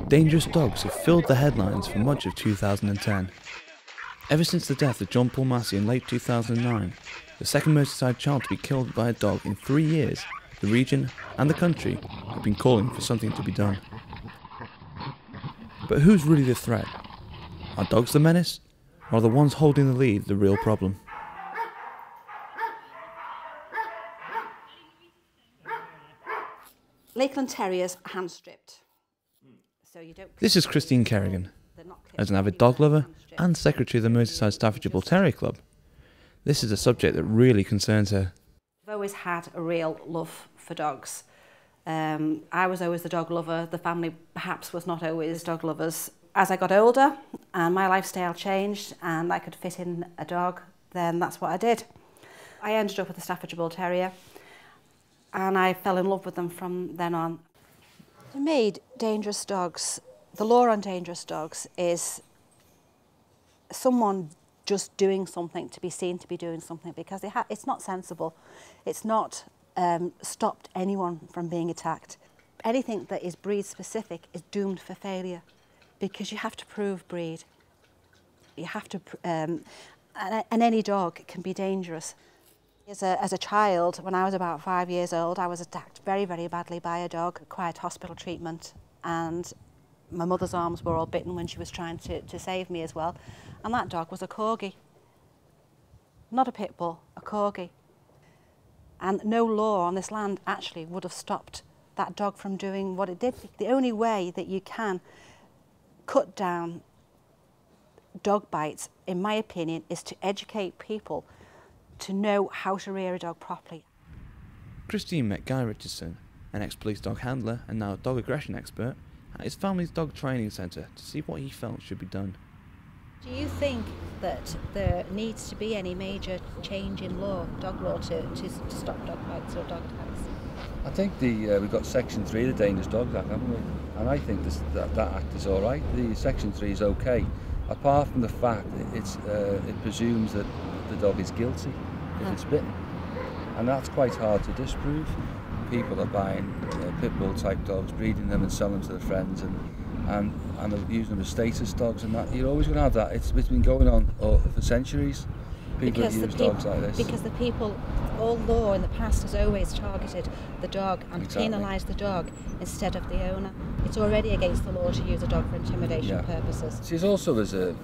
Dangerous dogs have filled the headlines for much of 2010. Ever since the death of John Paul Massey in late 2009, the second Merseyside child to be killed by a dog in 3 years, the region and the country have been calling for something to be done. But who's really the threat? Are dogs the menace, or are the ones holding the lead the real problem? Lakeland Terriers are hand stripped. This is Christine Kerrigan. As an avid dog lover and secretary of the Merseyside Staffordshire Bull Terrier Club, this is a subject that really concerns her. I've always had a real love for dogs. I was always the dog lover. The family perhaps was not always dog lovers. As I got older and my lifestyle changed and I could fit in a dog, then that's what I did. I ended up with a Staffordshire Bull Terrier and I fell in love with them from then on. To me, dangerous dogs, the law on dangerous dogs is someone just doing something to be seen to be doing something, because it's not sensible. It's not stopped anyone from being attacked. Anything that is breed specific is doomed for failure, because you have to prove breed. You have to, and any dog can be dangerous. As a child, when I was about 5 years old, I was attacked very, very badly by a dog, required hospital treatment, and my mother's arms were all bitten when she was trying to save me as well. And that dog was a corgi. Not a pit bull, a corgi. And no law on this land actually would have stopped that dog from doing what it did. The only way that you can cut down dog bites, in my opinion, is to educate people to know how to rear a dog properly. Christine met Guy Richardson, an ex-police dog handler and now dog aggression expert, at his family's dog training centre to see what he felt should be done. Do you think that there needs to be any major change in law, dog law, to stop dog bites or dog attacks? I think we've got Section 3 of the Dangerous Dogs Act, haven't we? And I think that act is all right. The Section 3 is okay, apart from the fact it presumes that the dog is guilty if it's bitten. And that's quite hard to disprove. People are buying pit bull type dogs, breeding them and selling them to their friends, and using them as status dogs, and that you're always going to have that. It's been going on for centuries. People use dogs like this. Because the people, all law in the past has always targeted the dog and penalised the dog instead of the owner. It's already against the law to use a dog for intimidation purposes. See, also there's the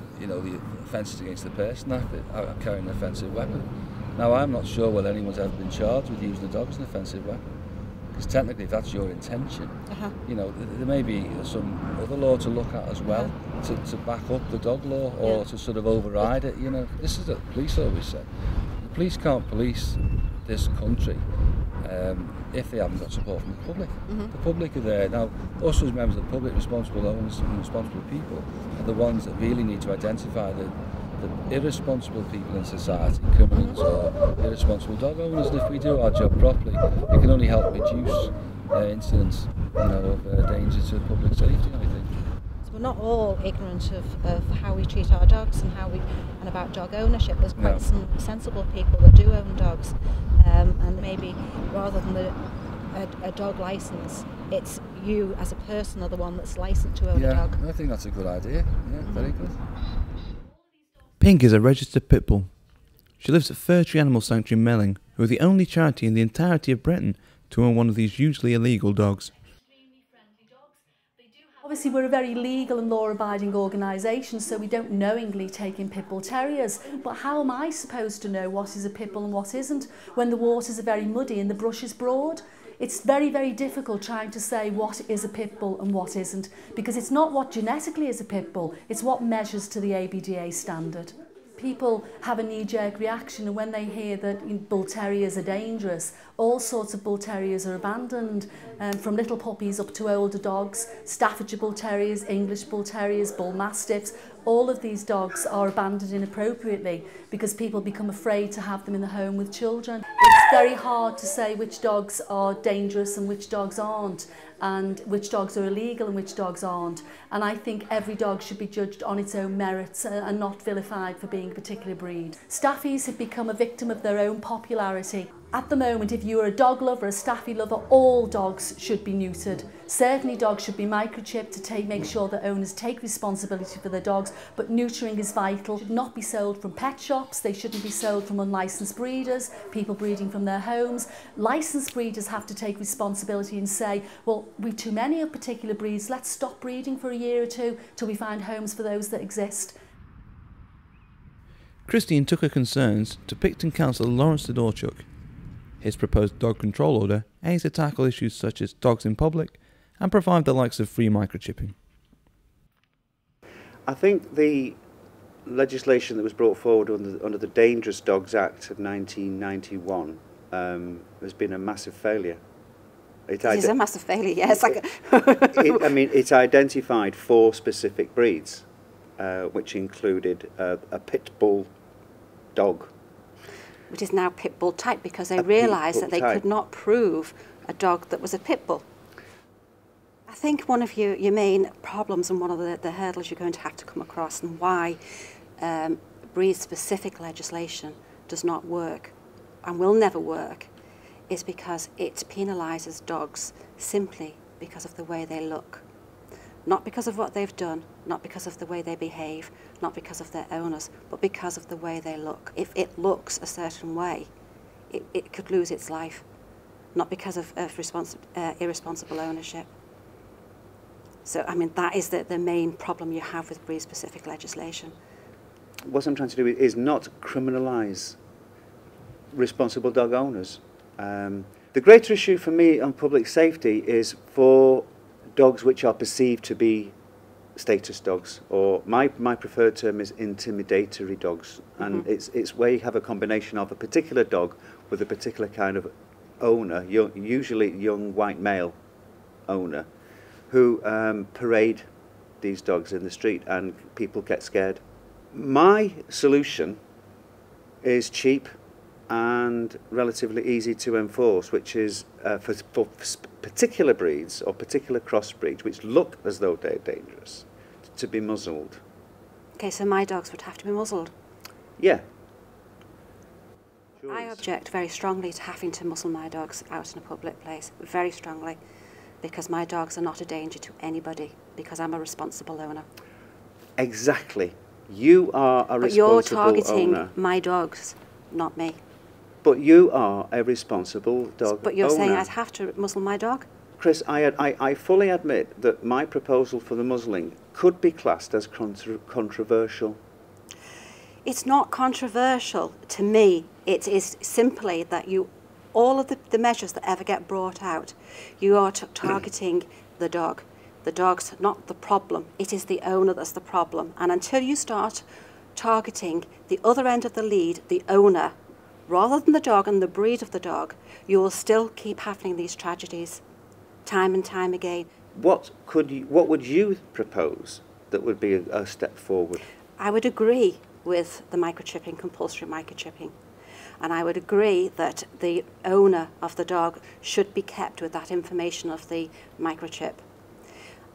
Offences Against the Person Act, carrying an offensive weapon. Now I'm not sure whether anyone's ever been charged with using a dog as an offensive weapon. Because technically, if that's your intention, there may be some other law to look at as well to back up the dog law or to sort of override it. This is what the police always said. The police can't police this country if they haven't got support from the public. The public are there. Now, us as members of the public, responsible owners and responsible people, are the ones that really need to identify the irresponsible people in society, criminals or irresponsible dog owners. And if we do our job properly, it can only help reduce incidents of danger to public safety, I think. So we're not all ignorant of how we treat our dogs and and about dog ownership. There's quite some sensible people that do own dogs, and maybe rather than a dog licence, it's you as a person are the one that's licensed to own a dog. I think that's a good idea. Yeah, very good. Pink is a registered pit bull. She lives at Fir Tree Animal Sanctuary in Melling, who are the only charity in the entirety of Britain to own one of these hugely illegal dogs. Obviously we're a very legal and law-abiding organisation, so we don't knowingly take in pit bull terriers. But how am I supposed to know what is a pit bull and what isn't when the waters are very muddy and the brush is broad? It's very, very difficult trying to say what is a pit bull and what isn't, because it's not what genetically is a pit bull, it's what measures to the ABDA standard. People have a knee-jerk reaction, and when they hear that bull terriers are dangerous, all sorts of bull terriers are abandoned, from little puppies up to older dogs, Staffordshire bull terriers, English bull terriers, bull mastiffs. All of these dogs are abandoned inappropriately because people become afraid to have them in the home with children. It's very hard to say which dogs are dangerous and which dogs aren't, and which dogs are illegal and which dogs aren't. And I think every dog should be judged on its own merits and not vilified for being a particular breed. Staffies have become a victim of their own popularity. At the moment, if you're a dog lover, a staffy lover, all dogs should be neutered. Certainly dogs should be microchipped to make sure that owners take responsibility for their dogs, but neutering is vital. They should not be sold from pet shops, they shouldn't be sold from unlicensed breeders, people breeding from their homes. Licensed breeders have to take responsibility and say, well, we've too many of particular breeds, let's stop breeding for a year or two till we find homes for those that exist. Christine took her concerns to Picton councillor Sidorczuk. His proposed dog control order aims to tackle issues such as dogs in public and provide the likes of free microchipping. I think the legislation that was brought forward under the Dangerous Dogs Act of 1991 has been a massive failure. It is a massive failure, yes. It identified 4 specific breeds, which included a pit bull dog, which is now pit bull type, because they realised that they could not prove a dog that was a pit bull. I think one of your main problems and one of the hurdles you're going to have to come across, and why breed-specific legislation does not work and will never work, is because it penalises dogs simply because of the way they look. Not because of what they've done, not because of the way they behave, not because of their owners, but because of the way they look. If it looks a certain way, it could lose its life, not because of irresponsible ownership. So, I mean, that is the main problem you have with breed-specific legislation. What I'm trying to do is not criminalise responsible dog owners. The greater issue for me on public safety is for dogs which are perceived to be status dogs, or my preferred term is intimidatory dogs, and it's where you have a combination of a particular dog with a particular kind of owner, usually young white male owner, who parade these dogs in the street and people get scared. My solution is cheap and relatively easy to enforce, which is for particular breeds or particular crossbreeds which look as though they're dangerous, to be muzzled. Okay, so my dogs would have to be muzzled? Yeah. I object very strongly to having to muzzle my dogs out in a public place, very strongly, because my dogs are not a danger to anybody, because I'm a responsible owner. Exactly. You are a responsible owner. But you're targeting my dogs, not me. But you are a responsible dog owner. But you're saying I'd have to muzzle my dog? Chris, I fully admit that my proposal for the muzzling could be classed as controversial. It's not controversial to me. It is simply that all of the measures that ever get brought out, you are targeting the dog. The dog's not the problem. It is the owner that's the problem. And until you start targeting the other end of the lead, the owner, rather than the dog and the breed of the dog, you will still keep having these tragedies time and time again. What would you propose that would be a step forward? I would agree with the microchipping, compulsory microchipping. And I would agree that the owner of the dog should be kept with that information of the microchip.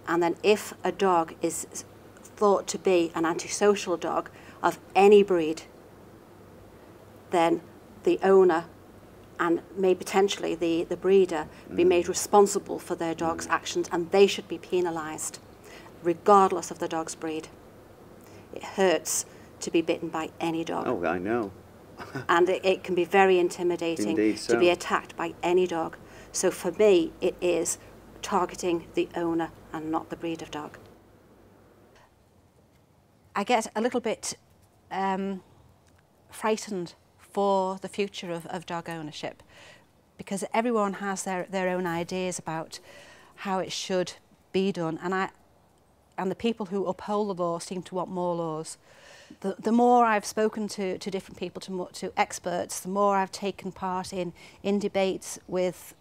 And then if a dog is thought to be an antisocial dog of any breed, then the owner and may potentially the breeder be made responsible for their dog's actions, and they should be penalised, regardless of the dog's breed. It hurts to be bitten by any dog. Oh, I know. And it can be very intimidating to be attacked by any dog. So for me, it is targeting the owner and not the breed of dog. I get a little bit frightened for the future of dog ownership, because everyone has their own ideas about how it should be done, and the people who uphold the law seem to want more laws. The more I've spoken to different people, to experts, the more I've taken part in debates with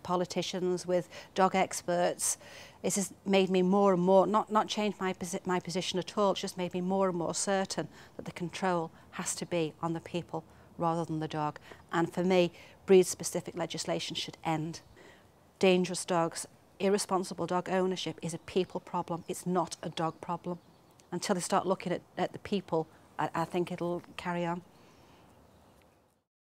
politicians, with dog experts, it has made me more and more, not changed my position at all, it's just made me more and more certain that the control has to be on the people rather than the dog. And for me, breed-specific legislation should end. Dangerous dogs, irresponsible dog ownership is a people problem, it's not a dog problem. Until they start looking at the people, I think it'll carry on.